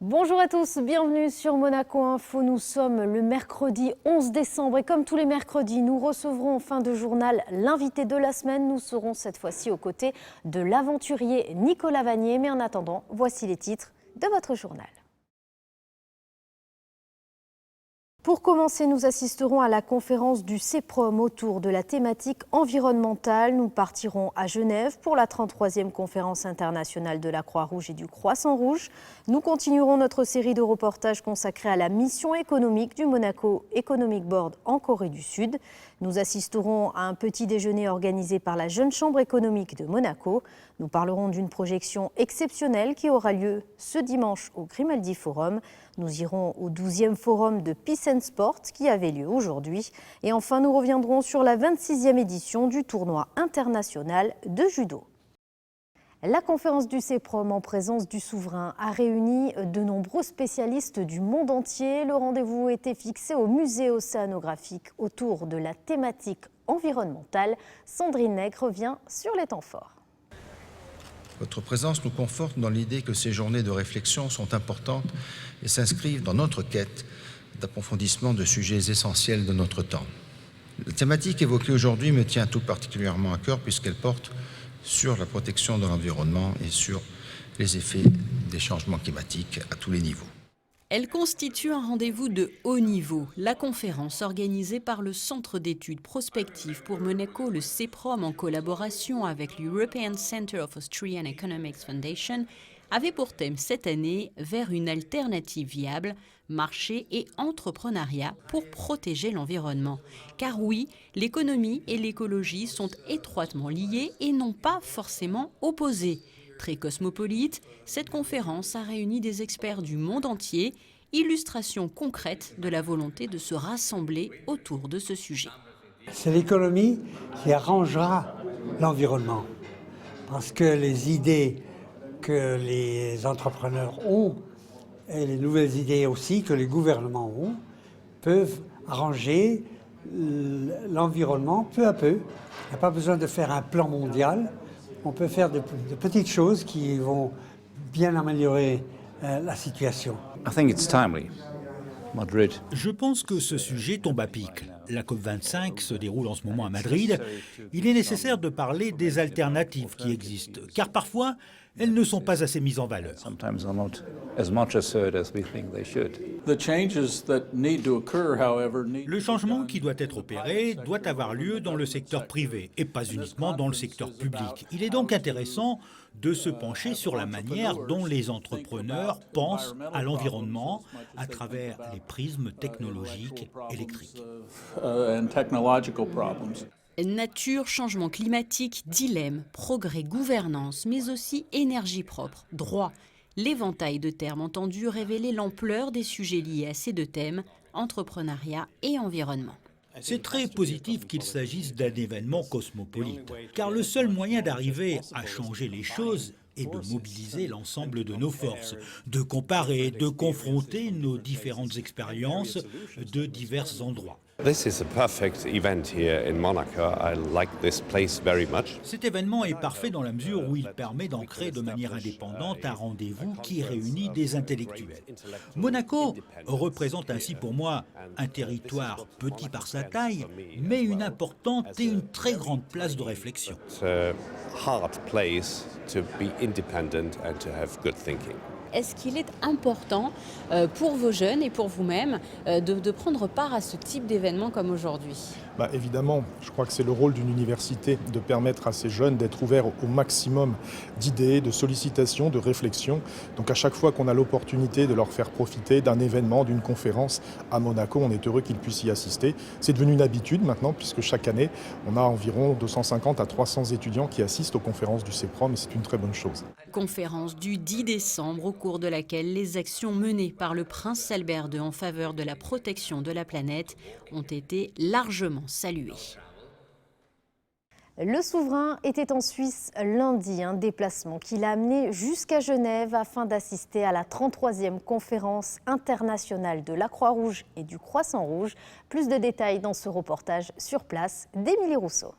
Bonjour à tous, bienvenue sur Monaco Info. Nous sommes le mercredi 11 décembre et comme tous les mercredis, nous recevrons en fin de journal l'invité de la semaine. Nous serons cette fois-ci aux côtés de l'aventurier Nicolas Vanier. Mais en attendant, voici les titres de votre journal. Pour commencer, nous assisterons à la conférence du CEPROM autour de la thématique environnementale. Nous partirons à Genève pour la 33e conférence internationale de la Croix-Rouge et du Croissant-Rouge. Nous continuerons notre série de reportages consacrés à la mission économique du Monaco Economic Board en Corée du Sud. Nous assisterons à un petit déjeuner organisé par la Jeune Chambre économique de Monaco. Nous parlerons d'une projection exceptionnelle qui aura lieu ce dimanche au Grimaldi Forum. Nous irons au 12e forum de Peace and Sport qui avait lieu aujourd'hui. Et enfin, nous reviendrons sur la 26e édition du tournoi international de judo. La conférence du CEPROM en présence du souverain a réuni de nombreux spécialistes du monde entier. Le rendez-vous était fixé au musée océanographique autour de la thématique environnementale. Sandrine Nègre revient sur les temps forts. Votre présence nous conforte dans l'idée que ces journées de réflexion sont importantes et s'inscrivent dans notre quête d'approfondissement de sujets essentiels de notre temps. La thématique évoquée aujourd'hui me tient tout particulièrement à cœur puisqu'elle porte sur la protection de l'environnement et sur les effets des changements climatiques à tous les niveaux. Elle constitue un rendez-vous de haut niveau. La conférence organisée par le Centre d'études prospectives pour Monaco, le CEPROM, en collaboration avec l'European Center of Austrian Economics Foundation, avait pour thème cette année « Vers une alternative viable, marché et entrepreneuriat pour protéger l'environnement ». Car oui, l'économie et l'écologie sont étroitement liées et non pas forcément opposées. Très cosmopolite, cette conférence a réuni des experts du monde entier, illustration concrète de la volonté de se rassembler autour de ce sujet. C'est l'économie qui arrangera l'environnement, parce que les idées que les entrepreneurs ont et les nouvelles idées aussi que les gouvernements ont peuvent arranger l'environnement peu à peu. Il n'y a pas besoin de faire un plan mondial. On peut faire de petites choses qui vont bien améliorer la situation. Je pense que ce sujet tombe à pic. La COP25 se déroule en ce moment à Madrid. Il est nécessaire de parler des alternatives qui existent, car parfois, elles ne sont pas assez mises en valeur. Le changement qui doit être opéré doit avoir lieu dans le secteur privé et pas uniquement dans le secteur public. Il est donc intéressant de se pencher sur la manière dont les entrepreneurs pensent à l'environnement à travers les prismes technologiques électriques. Nature, changement climatique, dilemme, progrès, gouvernance, mais aussi énergie propre, droit. L'éventail de termes entendus révélait l'ampleur des sujets liés à ces deux thèmes, entrepreneuriat et environnement. C'est très positif qu'il s'agisse d'un événement cosmopolite, car le seul moyen d'arriver à changer les choses est de mobiliser l'ensemble de nos forces, de comparer, de confronter nos différentes expériences de divers endroits. Cet événement est parfait dans la mesure où il permet d'ancrer de manière indépendante un rendez-vous qui réunit des intellectuels. Monaco représente ainsi pour moi un territoire petit par sa taille, mais une importante et une très grande place de réflexion. Est-ce qu'il est important pour vos jeunes et pour vous-même de prendre part à ce type d'événement comme aujourd'hui ? Évidemment, je crois que c'est le rôle d'une université de permettre à ces jeunes d'être ouverts au maximum d'idées, de sollicitations, de réflexions. Donc à chaque fois qu'on a l'opportunité de leur faire profiter d'un événement, d'une conférence à Monaco, on est heureux qu'ils puissent y assister. C'est devenu une habitude maintenant puisque chaque année, on a environ 250 à 300 étudiants qui assistent aux conférences du CEPROM et c'est une très bonne chose. Conférence du 10 décembre au cours de laquelle les actions menées par le prince Albert II en faveur de la protection de la planète ont été largement saluées. Le souverain était en Suisse lundi, un déplacement qui l'a amené jusqu'à Genève afin d'assister à la 33e conférence internationale de la Croix-Rouge et du Croissant-Rouge. Plus de détails dans ce reportage sur place d'Émilie Rousseau.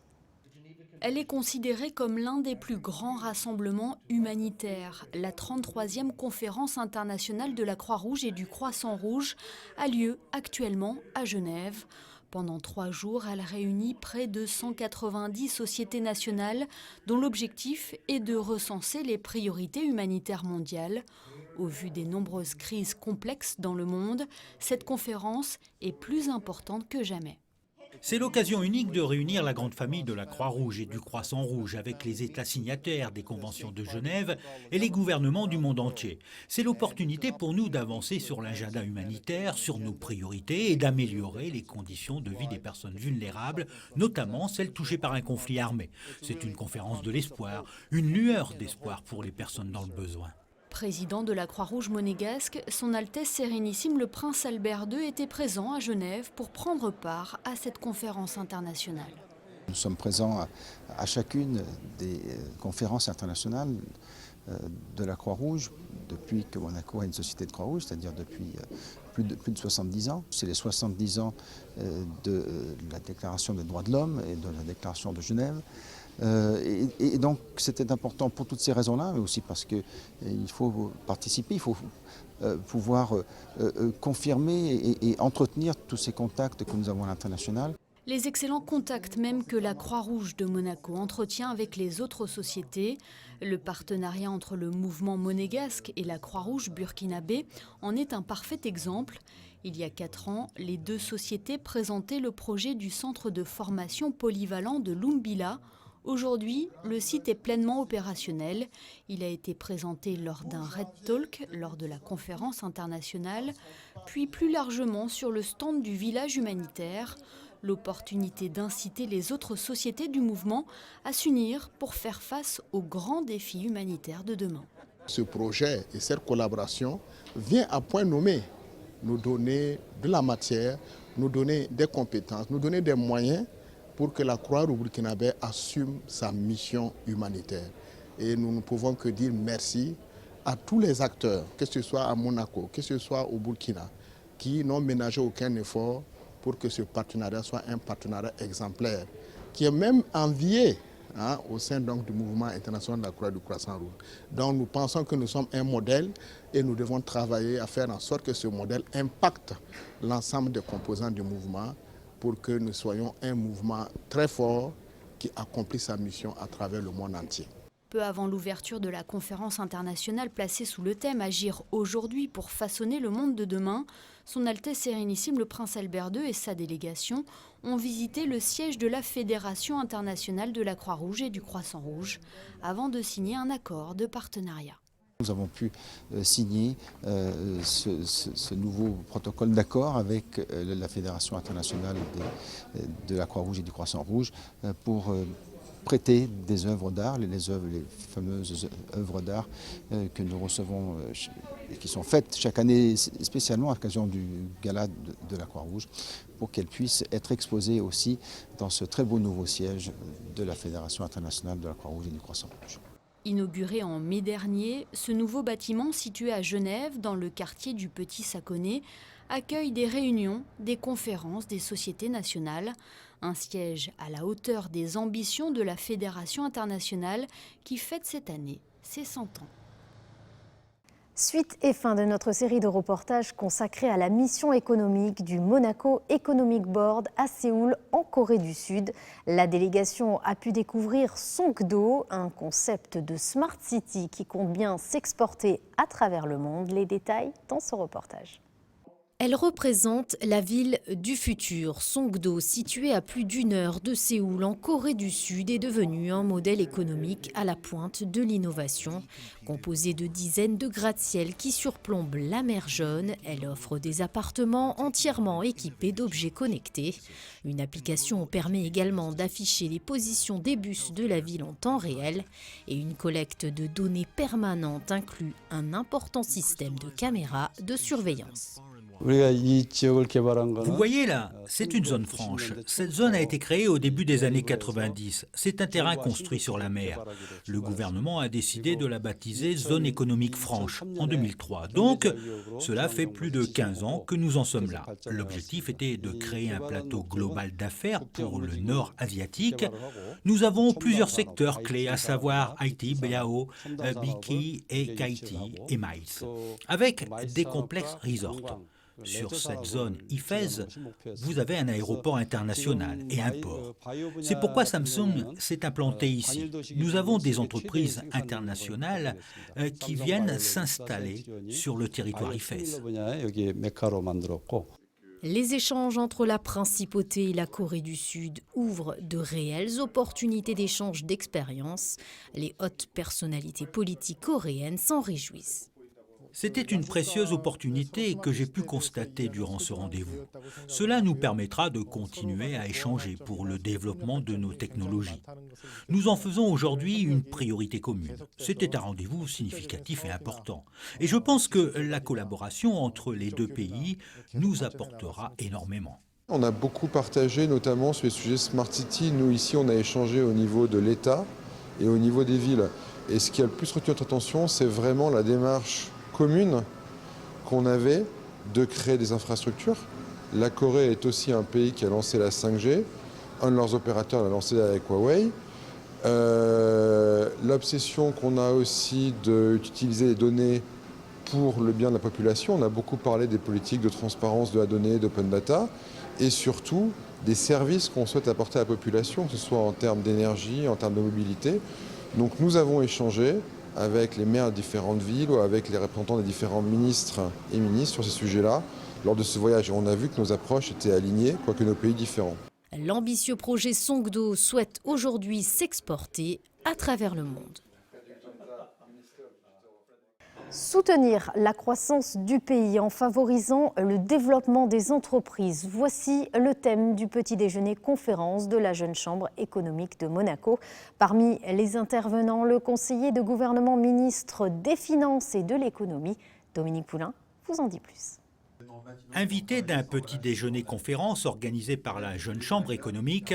Elle est considérée comme l'un des plus grands rassemblements humanitaires. La 33e conférence internationale de la Croix-Rouge et du Croissant-Rouge a lieu actuellement à Genève. Pendant 3 jours, elle réunit près de 190 sociétés nationales dont l'objectif est de recenser les priorités humanitaires mondiales. Au vu des nombreuses crises complexes dans le monde, cette conférence est plus importante que jamais. C'est l'occasion unique de réunir la grande famille de la Croix-Rouge et du Croissant-Rouge avec les États signataires des conventions de Genève et les gouvernements du monde entier. C'est l'opportunité pour nous d'avancer sur l'agenda humanitaire, sur nos priorités et d'améliorer les conditions de vie des personnes vulnérables, notamment celles touchées par un conflit armé. C'est une conférence de l'espoir, une lueur d'espoir pour les personnes dans le besoin. Président de la Croix-Rouge monégasque, Son Altesse Sérénissime le Prince Albert II était présent à Genève pour prendre part à cette conférence internationale. Nous sommes présents à chacune des conférences internationales de la Croix-Rouge depuis que Monaco a une société de Croix-Rouge, c'est-à-dire depuis plus de 70 ans. C'est les 70 ans de la Déclaration des droits de l'homme et de la Déclaration de Genève. Et donc c'était important pour toutes ces raisons-là, mais aussi parce qu'il faut participer, il faut pouvoir confirmer et entretenir tous ces contacts que nous avons à l'international. Les excellents contacts même que la Croix-Rouge de Monaco entretient avec les autres sociétés, le partenariat entre le mouvement monégasque et la Croix-Rouge burkinabé en est un parfait exemple. Il y a 4 ans, les 2 sociétés présentaient le projet du centre de formation polyvalent de Lumbila. Aujourd'hui, le site est pleinement opérationnel. Il a été présenté lors d'un Red Talk, lors de la conférence internationale, puis plus largement sur le stand du village humanitaire. L'opportunité d'inciter les autres sociétés du mouvement à s'unir pour faire face aux grands défis humanitaires de demain. Ce projet et cette collaboration vient à point nommé nous donner de la matière, nous donner des compétences, nous donner des moyens pour que la Croix-Rouge burkinabé assume sa mission humanitaire. Et nous ne pouvons que dire merci à tous les acteurs, que ce soit à Monaco, que ce soit au Burkina, qui n'ont ménagé aucun effort pour que ce partenariat soit un partenariat exemplaire, qui est même envié au sein donc, du mouvement international de la Croix du Croissant-Rouge. Donc nous pensons que nous sommes un modèle et nous devons travailler à faire en sorte que ce modèle impacte l'ensemble des composants du mouvement pour que nous soyons un mouvement très fort qui accomplit sa mission à travers le monde entier. Peu avant l'ouverture de la conférence internationale placée sous le thème « Agir aujourd'hui pour façonner le monde de demain », Son Altesse Sérénissime le Prince Albert II et sa délégation ont visité le siège de la Fédération internationale de la Croix-Rouge et du Croissant-Rouge avant de signer un accord de partenariat. Nous avons pu signer ce nouveau protocole d'accord avec la Fédération internationale de la Croix-Rouge et du Croissant-Rouge pour prêter des œuvres d'art, les fameuses œuvres d'art que nous recevons et qui sont faites chaque année spécialement à l'occasion du gala de la Croix-Rouge pour qu'elles puissent être exposées aussi dans ce très beau nouveau siège de la Fédération internationale de la Croix-Rouge et du Croissant-Rouge. Inauguré en mai dernier, ce nouveau bâtiment situé à Genève, dans le quartier du Petit Saconnet, accueille des réunions, des conférences des sociétés nationales, un siège à la hauteur des ambitions de la Fédération internationale qui fête cette année ses 100 ans. Suite et fin de notre série de reportages consacrés à la mission économique du Monaco Economic Board à Séoul, en Corée du Sud. La délégation a pu découvrir Songdo, un concept de Smart City qui compte bien s'exporter à travers le monde. Les détails dans ce reportage. Elle représente la ville du futur. Songdo, située à plus d'1 heure de Séoul en Corée du Sud, est devenue un modèle économique à la pointe de l'innovation. Composée de dizaines de gratte-ciel qui surplombent la mer Jaune, elle offre des appartements entièrement équipés d'objets connectés. Une application permet également d'afficher les positions des bus de la ville en temps réel et une collecte de données permanente inclut un important système de caméras de surveillance. Vous voyez là, c'est une zone franche. Cette zone a été créée au début des années 90. C'est un terrain construit sur la mer. Le gouvernement a décidé de la baptiser Zone économique franche en 2003. Donc, cela fait plus de 15 ans que nous en sommes là. L'objectif était de créer un plateau global d'affaires pour le nord asiatique. Nous avons plusieurs secteurs clés, à savoir Haïti, Biao, Biki et Kaiti et Maïs, avec des complexes resorts. Sur cette zone IFES, vous avez un aéroport international et un port. C'est pourquoi Samsung s'est implanté ici. Nous avons des entreprises internationales qui viennent s'installer sur le territoire IFES. Les échanges entre la principauté et la Corée du Sud ouvrent de réelles opportunités d'échange d'expériences. Les hautes personnalités politiques coréennes s'en réjouissent. C'était une précieuse opportunité que j'ai pu constater durant ce rendez-vous. Cela nous permettra de continuer à échanger pour le développement de nos technologies. Nous en faisons aujourd'hui une priorité commune. C'était un rendez-vous significatif et important. Et je pense que la collaboration entre les deux pays nous apportera énormément. On a beaucoup partagé, notamment sur les sujets Smart City. Nous, ici, on a échangé au niveau de l'État et au niveau des villes. Et ce qui a le plus retenu notre attention, c'est vraiment la démarche commune qu'on avait de créer des infrastructures. La Corée est aussi un pays qui a lancé la 5G. Un de leurs opérateurs l'a lancé avec Huawei. L'obsession qu'on a aussi d'utiliser les données pour le bien de la population. On a beaucoup parlé des politiques de transparence de la donnée, d'open data, et surtout des services qu'on souhaite apporter à la population, que ce soit en termes d'énergie, en termes de mobilité. Donc nous avons échangé avec les maires de différentes villes ou avec les représentants des différents ministres et ministres sur ces sujets-là lors de ce voyage. Et on a vu que nos approches étaient alignées, quoique nos pays différents. L'ambitieux projet Songdo souhaite aujourd'hui s'exporter à travers le monde. Soutenir la croissance du pays en favorisant le développement des entreprises. Voici le thème du petit déjeuner conférence de la Jeune Chambre économique de Monaco. Parmi les intervenants, le conseiller de gouvernement ministre des Finances et de l'économie, Dominique Poulain, vous en dit plus. Invité d'un petit déjeuner conférence organisé par la Jeune Chambre économique,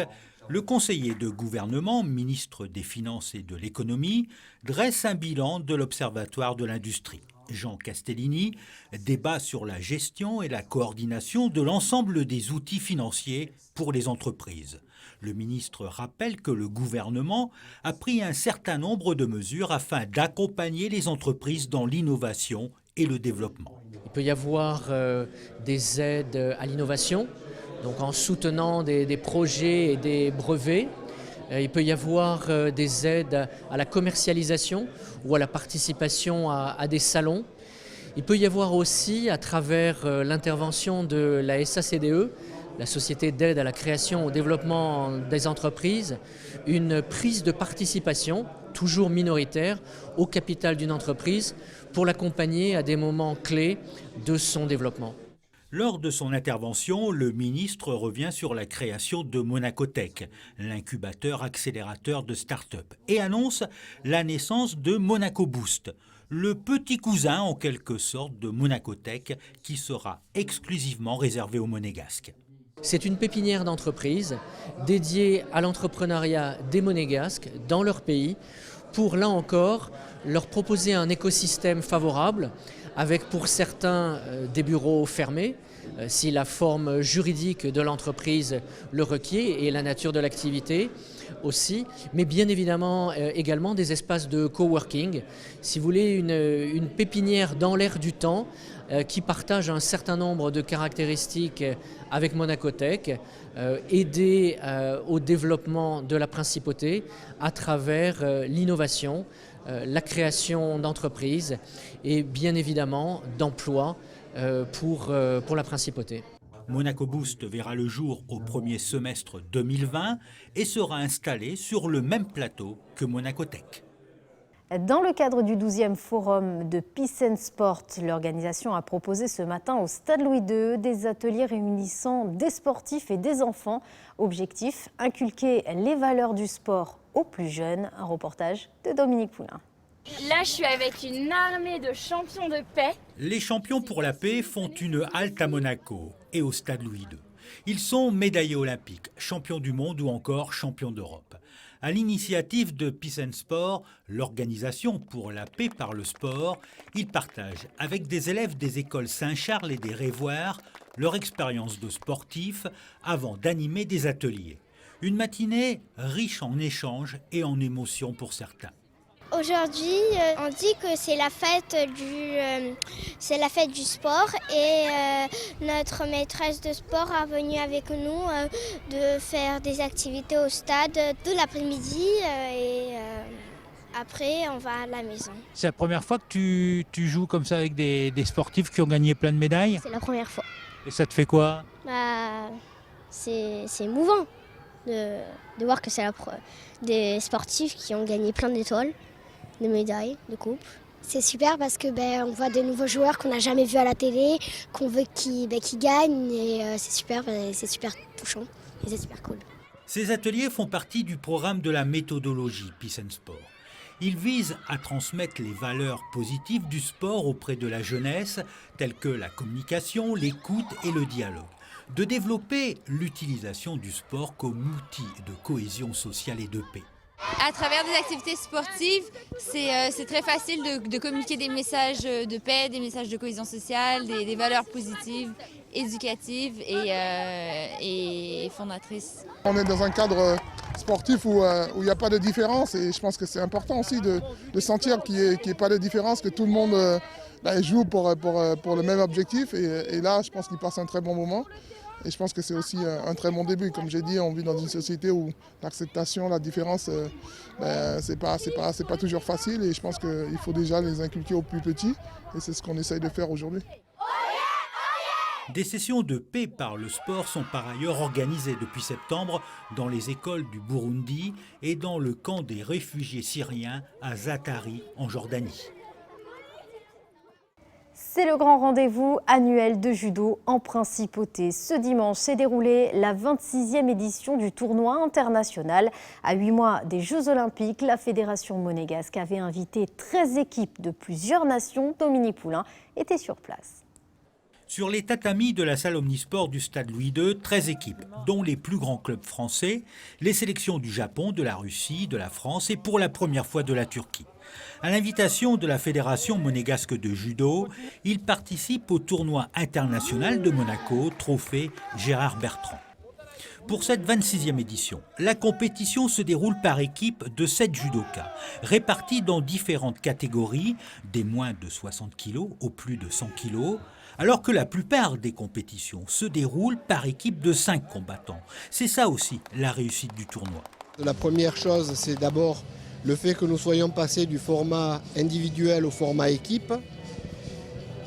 le conseiller de gouvernement, ministre des Finances et de l'économie, dresse un bilan de l'Observatoire de l'industrie. Jean Castellini débat sur la gestion et la coordination de l'ensemble des outils financiers pour les entreprises. Le ministre rappelle que le gouvernement a pris un certain nombre de mesures afin d'accompagner les entreprises dans l'innovation et le développement. Il peut y avoir des aides à l'innovation, donc en soutenant des projets et des brevets. Il peut y avoir des aides à la commercialisation ou à la participation à des salons. Il peut y avoir aussi, à travers l'intervention de la SACDE, la Société d'aide à la création et au développement des entreprises, une prise de participation, toujours minoritaire, au capital d'une entreprise pour l'accompagner à des moments clés de son développement. Lors de son intervention, le ministre revient sur la création de Monacotech, l'incubateur accélérateur de start-up, et annonce la naissance de Monaco Boost, le petit cousin en quelque sorte de Monacotech qui sera exclusivement réservé aux Monégasques. C'est une pépinière d'entreprises dédiée à l'entrepreneuriat des Monégasques dans leur pays pour, là encore, leur proposer un écosystème favorable avec pour certains des bureaux fermés, si la forme juridique de l'entreprise le requiert et la nature de l'activité aussi, mais bien évidemment également des espaces de coworking, si vous voulez une pépinière dans l'air du temps qui partage un certain nombre de caractéristiques avec Monacotech, aider au développement de la principauté à travers l'innovation, la création d'entreprises et bien évidemment d'emplois pour la principauté. Monaco Boost verra le jour au premier semestre 2020 et sera installé sur le même plateau que Monacotech. Dans le cadre du 12e forum de Peace and Sport, l'organisation a proposé ce matin au Stade Louis II des ateliers réunissant des sportifs et des enfants. Objectif, inculquer les valeurs du sport aux plus jeunes. Un reportage de Dominique Poulain. Là, je suis avec une armée de champions de paix. Les champions pour la paix font une halte à Monaco et au stade Louis II. Ils sont médaillés olympiques, champions du monde ou encore champions d'Europe. À l'initiative de Peace and Sport, l'organisation pour la paix par le sport, ils partagent avec des élèves des écoles Saint-Charles et des Révoirs leur expérience de sportifs avant d'animer des ateliers. Une matinée riche en échanges et en émotions pour certains. Aujourd'hui, on dit que c'est la fête du sport et notre maîtresse de sport est venue avec nous de faire des activités au stade de l'après-midi et après on va à la maison. C'est la première fois que tu joues comme ça avec des sportifs qui ont gagné plein de médailles? C'est la première fois. Et ça te fait quoi? C'est émouvant de voir que c'est des sportifs qui ont gagné plein d'étoiles. De médailles, de coupes. C'est super parce que on voit de nouveaux joueurs qu'on n'a jamais vus à la télé, qu'on veut qu'ils gagnent et c'est super touchant et c'est super cool. Ces ateliers font partie du programme de la méthodologie Peace and Sport. Ils visent à transmettre les valeurs positives du sport auprès de la jeunesse, telles que la communication, l'écoute et le dialogue. De développer l'utilisation du sport comme outil de cohésion sociale et de paix. À travers des activités sportives, c'est très facile de communiquer des messages de paix, des messages de cohésion sociale, des valeurs positives, éducatives et fondatrices. On est dans un cadre sportif où il n'y a pas de différence et je pense que c'est important aussi de sentir qu'il n'y ait pas de différence, que tout le monde joue pour le même objectif et là je pense qu'il passe un très bon moment. Et je pense que c'est aussi un très bon début. Comme j'ai dit, on vit dans une société où l'acceptation, la différence, c'est pas toujours facile. Et je pense qu'il faut déjà les inculquer aux plus petits. Et c'est ce qu'on essaye de faire aujourd'hui. Des sessions de paix par le sport sont par ailleurs organisées depuis septembre dans les écoles du Burundi et dans le camp des réfugiés syriens à Zaatari en Jordanie. C'est le grand rendez-vous annuel de judo en principauté. Ce dimanche s'est déroulée la 26e édition du tournoi international. À 8 mois des Jeux Olympiques, la Fédération monégasque avait invité 13 équipes de plusieurs nations. Dominique Poulain était sur place. Sur les tatamis de la salle omnisport du stade Louis II, 13 équipes, dont les plus grands clubs français, les sélections du Japon, de la Russie, de la France et pour la première fois de la Turquie. À l'invitation de la Fédération monégasque de judo, il participe au tournoi international de Monaco, trophée Gérard Bertrand. Pour cette 26e édition, la compétition se déroule par équipe de 7 judokas, répartis dans différentes catégories, des moins de 60 kg aux plus de 100 kg, alors que la plupart des compétitions se déroulent par équipe de 5 combattants. C'est ça aussi la réussite du tournoi. La première chose, c'est d'abord le fait que nous soyons passés du format individuel au format équipe,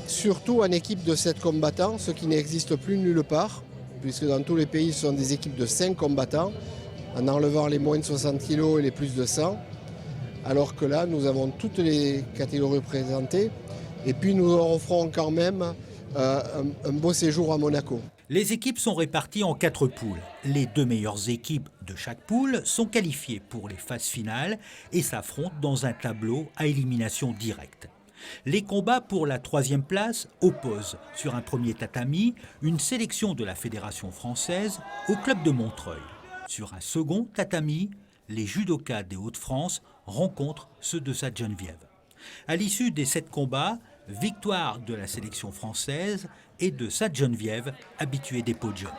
surtout en équipe de 7 combattants, ce qui n'existe plus nulle part, puisque dans tous les pays, ce sont des équipes de 5 combattants, en enlevant les moins de 60 kg et les plus de 100, alors que là, nous avons toutes les catégories représentées, et puis nous leur offrons quand même un beau séjour à Monaco. Les équipes sont réparties en 4 poules. Les 2 meilleures équipes de chaque poule sont qualifiées pour les phases finales et s'affrontent dans un tableau à élimination directe. Les combats pour la 3e place opposent sur un premier tatami une sélection de la Fédération française au club de Montreuil. Sur un second tatami, les judokas des Hauts-de-France rencontrent ceux de Sainte-Geneviève. À l'issue des 7 combats, victoire de la sélection française et de Sainte-Geneviève, habituée des podiums.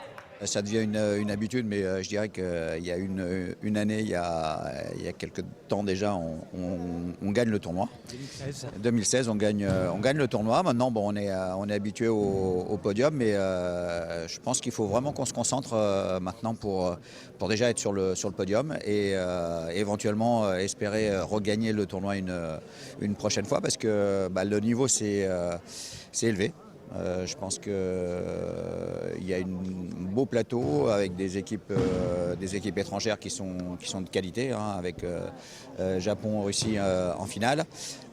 Ça devient une habitude, mais je dirais qu'il y a une année, il y a quelques temps déjà, on gagne le tournoi. 2016, on gagne le tournoi. Maintenant, bon, on est habitué au podium, mais je pense qu'il faut vraiment qu'on se concentre maintenant pour déjà être sur le podium et éventuellement espérer regagner le tournoi une prochaine fois, parce que le niveau c'est élevé. Je pense qu'il y a un beau plateau avec des équipes étrangères qui sont de qualité, avec Japon, Russie en finale,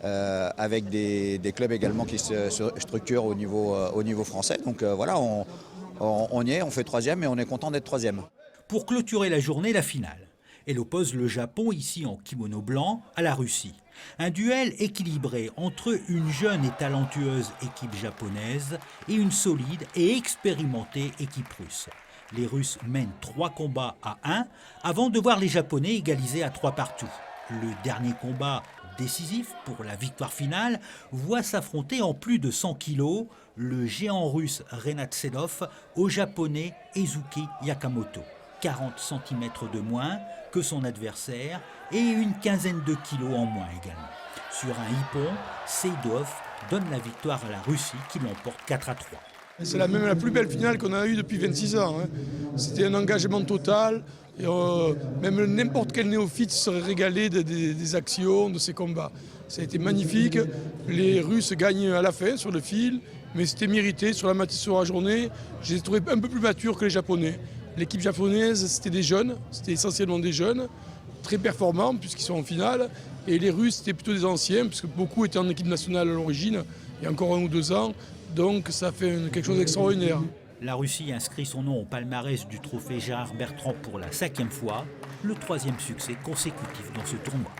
avec des clubs également qui se structurent au niveau français. Donc voilà, on y est, on fait 3e et on est content d'être 3e. Pour clôturer la journée, la finale. Elle oppose le Japon, ici en kimono blanc, à la Russie. Un duel équilibré entre une jeune et talentueuse équipe japonaise et une solide et expérimentée équipe russe. Les Russes mènent 3 combats à 1 avant de voir les Japonais égaliser à 3 partout. Le dernier combat, décisif pour la victoire finale, voit s'affronter en plus de 100 kilos le géant russe Renatselov au Japonais Ezuki Yakamoto. 40 cm de moins que son adversaire et une quinzaine de kilos en moins également. Sur un hippon, Seydov donne la victoire à la Russie qui l'emporte 4-3. C'est la plus belle finale qu'on a eue depuis 26 ans. C'était un engagement total. Et même n'importe quel néophyte serait régalé des actions, de ces combats. Ça a été magnifique. Les Russes gagnent à la fin sur le fil, mais c'était mérité sur la journée. Je les ai trouvés un peu plus matures que les Japonais. L'équipe japonaise, c'était des jeunes, c'était essentiellement des jeunes, très performants puisqu'ils sont en finale. Et les Russes, c'était plutôt des anciens, puisque beaucoup étaient en équipe nationale à l'origine, il y a encore 1 ou 2 ans. Donc ça fait quelque chose d'extraordinaire. La Russie inscrit son nom au palmarès du trophée Gérard Bertrand pour la 5e fois, le 3e succès consécutif dans ce tournoi.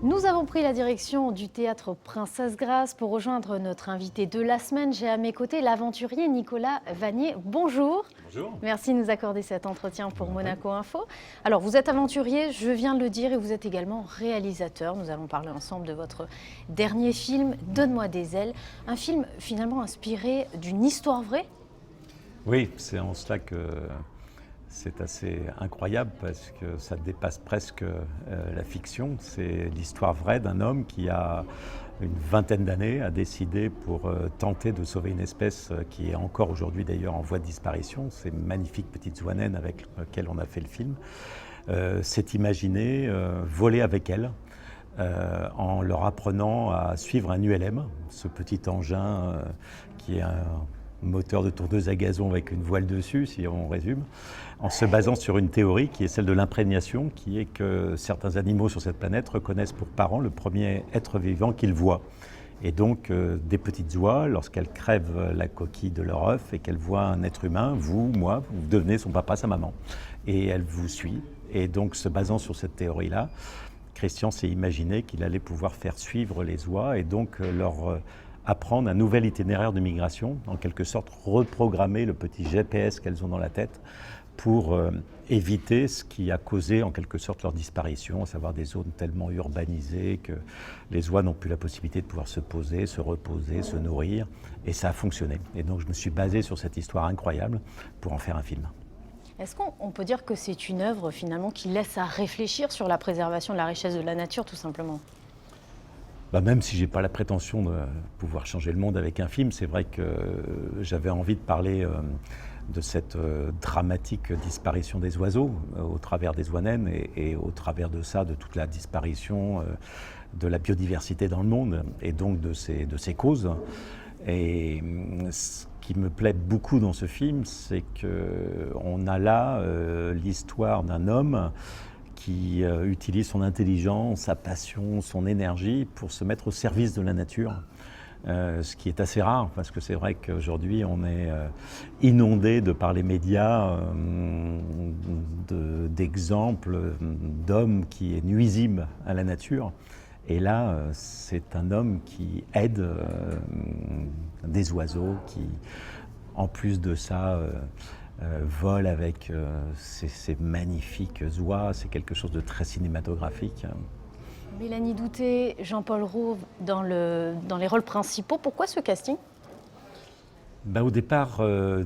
Nous avons pris la direction du théâtre Princesse Grace pour rejoindre notre invité de la semaine. J'ai à mes côtés l'aventurier Nicolas Vanier. Bonjour. Bonjour. Merci de nous accorder cet entretien pour Monaco Info. Alors, vous êtes aventurier, je viens de le dire, et vous êtes également réalisateur. Nous allons parler ensemble de votre dernier film, Donne-moi des ailes. Un film finalement inspiré d'une histoire vraie. Oui, c'est en cela que c'est assez incroyable parce que ça dépasse presque la fiction. C'est l'histoire vraie d'un homme qui a une vingtaine d'années a décidé pour tenter de sauver une espèce qui est encore aujourd'hui d'ailleurs en voie de disparition. Ces magnifiques petites oies-naines avec lesquelles on a fait le film. S'est imaginé voler avec elles en leur apprenant à suivre un ULM, ce petit engin qui est un moteur de tondeuse à gazon avec une voile dessus, si on résume, en se basant sur une théorie qui est celle de l'imprégnation, qui est que certains animaux sur cette planète reconnaissent pour parent le premier être vivant qu'ils voient. Et donc, des petites oies, lorsqu'elles crèvent la coquille de leur œuf et qu'elles voient un être humain, vous, moi, vous devenez son papa, sa maman. Et elle vous suit. Et donc, se basant sur cette théorie-là, Christian s'est imaginé qu'il allait pouvoir faire suivre les oies et donc leur apprendre un nouvel itinéraire de migration, en quelque sorte reprogrammer le petit GPS qu'elles ont dans la tête pour éviter ce qui a causé en quelque sorte leur disparition, à savoir des zones tellement urbanisées que les oies n'ont plus la possibilité de pouvoir se poser, se reposer, se nourrir, et ça a fonctionné. Et donc je me suis basé sur cette histoire incroyable pour en faire un film. Est-ce qu'on peut dire que c'est une œuvre finalement qui laisse à réfléchir sur la préservation de la richesse de la nature tout simplement ? Même si je n'ai pas la prétention de pouvoir changer le monde avec un film, c'est vrai que j'avais envie de parler de cette dramatique disparition des oiseaux au travers des oies-naines et au travers de ça, de toute la disparition de la biodiversité dans le monde et donc de ses causes. Et ce qui me plaît beaucoup dans ce film, c'est qu'on a là l'histoire d'un homme qui utilise son intelligence, sa passion, son énergie pour se mettre au service de la nature. Ce qui est assez rare, parce que c'est vrai qu'aujourd'hui on est inondé de par les médias d'exemples d'hommes qui est nuisible à la nature. Et là, c'est un homme qui aide des oiseaux, qui, en plus de ça, vole avec ces magnifiques oies. C'est quelque chose de très cinématographique. Mélanie Douté, Jean-Paul Rouve dans les rôles principaux. Pourquoi ce casting ? Au départ,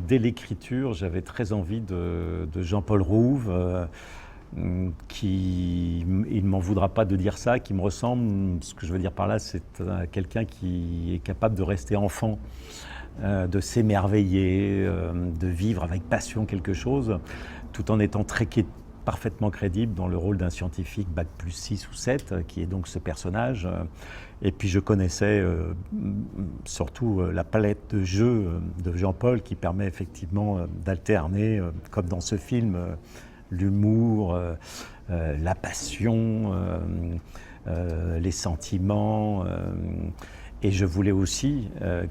dès l'écriture, j'avais très envie de Jean-Paul Rouve, il ne m'en voudra pas de dire ça, qui me ressemble. Ce que je veux dire par là, c'est quelqu'un qui est capable de rester enfant, de s'émerveiller, de vivre avec passion quelque chose, tout en étant parfaitement crédible dans le rôle d'un scientifique bac plus 6 ou 7, qui est donc ce personnage. Et puis je connaissais surtout la palette de jeux de Jean-Paul qui permet effectivement d'alterner, comme dans ce film, l'humour, la passion, les sentiments. Et je voulais aussi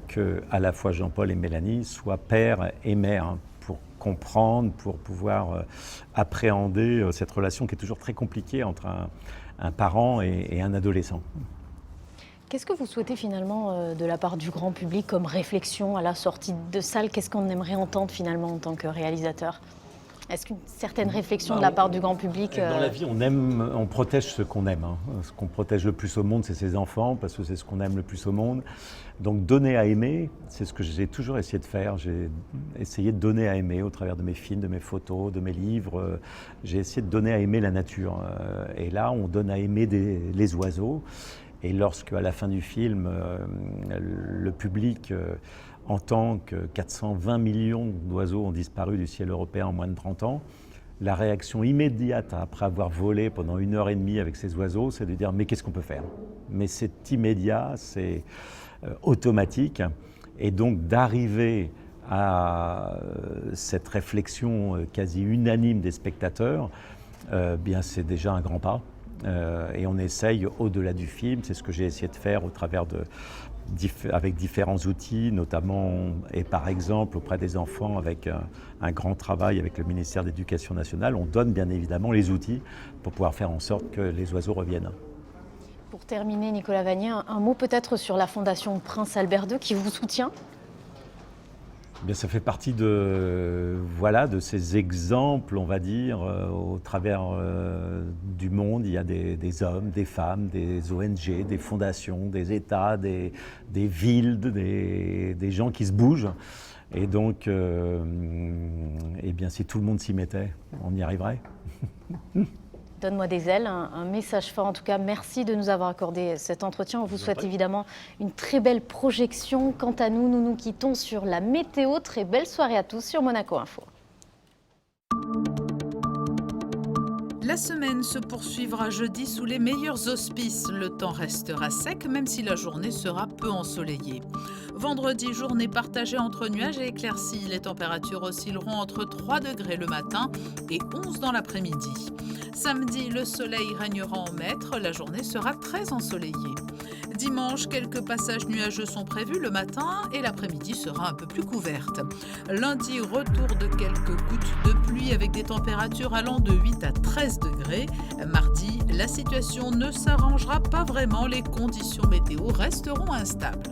que à la fois Jean-Paul et Mélanie soient père et mère pour comprendre, pour pouvoir appréhender cette relation qui est toujours très compliquée entre un parent et un adolescent. Qu'est-ce que vous souhaitez finalement de la part du grand public comme réflexion à la sortie de salle? Qu'est-ce qu'on aimerait entendre finalement en tant que réalisateur? Est-ce qu'une certaine réflexion de la part du grand public... Dans la vie, on protège ce qu'on aime. Ce qu'on protège le plus au monde, c'est ses enfants, parce que c'est ce qu'on aime le plus au monde. Donc donner à aimer, c'est ce que j'ai toujours essayé de faire. J'ai essayé de donner à aimer au travers de mes films, de mes photos, de mes livres. J'ai essayé de donner à aimer la nature. Et là, on donne à aimer les oiseaux. Et lorsque, à la fin du film, le public entend que 420 millions d'oiseaux ont disparu du ciel européen en moins de 30 ans, la réaction immédiate après avoir volé pendant 1h30 avec ces oiseaux, c'est de dire « mais qu'est-ce qu'on peut faire ?» Mais c'est immédiat, c'est automatique. Et donc d'arriver à cette réflexion quasi unanime des spectateurs, bien c'est déjà un grand pas. Et on essaye au-delà du film, c'est ce que j'ai essayé de faire au travers avec différents outils, notamment et par exemple auprès des enfants avec un grand travail avec le ministère de l'Éducation nationale. On donne bien évidemment les outils pour pouvoir faire en sorte que les oiseaux reviennent. Pour terminer, Nicolas Vanier, un mot peut-être sur la Fondation Prince Albert II qui vous soutient? Bien, ça fait partie de ces exemples, on va dire, au travers du monde. Il y a des hommes, des femmes, des ONG, des fondations, des États, des villes, des gens qui se bougent. Et donc, eh bien, si tout le monde s'y mettait, on y arriverait. Donne-moi des ailes, un message fort en tout cas. Merci de nous avoir accordé cet entretien. On vous souhaite évidemment une très belle projection. Quant à nous, nous nous quittons sur la météo. Très belle soirée à tous sur Monaco Info. La semaine se poursuivra jeudi sous les meilleurs auspices. Le temps restera sec, même si la journée sera peu ensoleillée. Vendredi, journée partagée entre nuages et éclaircies. Les températures oscilleront entre 3 degrés le matin et 11 dans l'après-midi. Samedi, le soleil régnera en maître. La journée sera très ensoleillée. Dimanche, quelques passages nuageux sont prévus le matin et l'après-midi sera un peu plus couverte. Lundi, retour de quelques gouttes de pluie avec des températures allant de 8 à 13 degrés. Mardi, la situation ne s'arrangera pas vraiment. Les conditions météo resteront instables.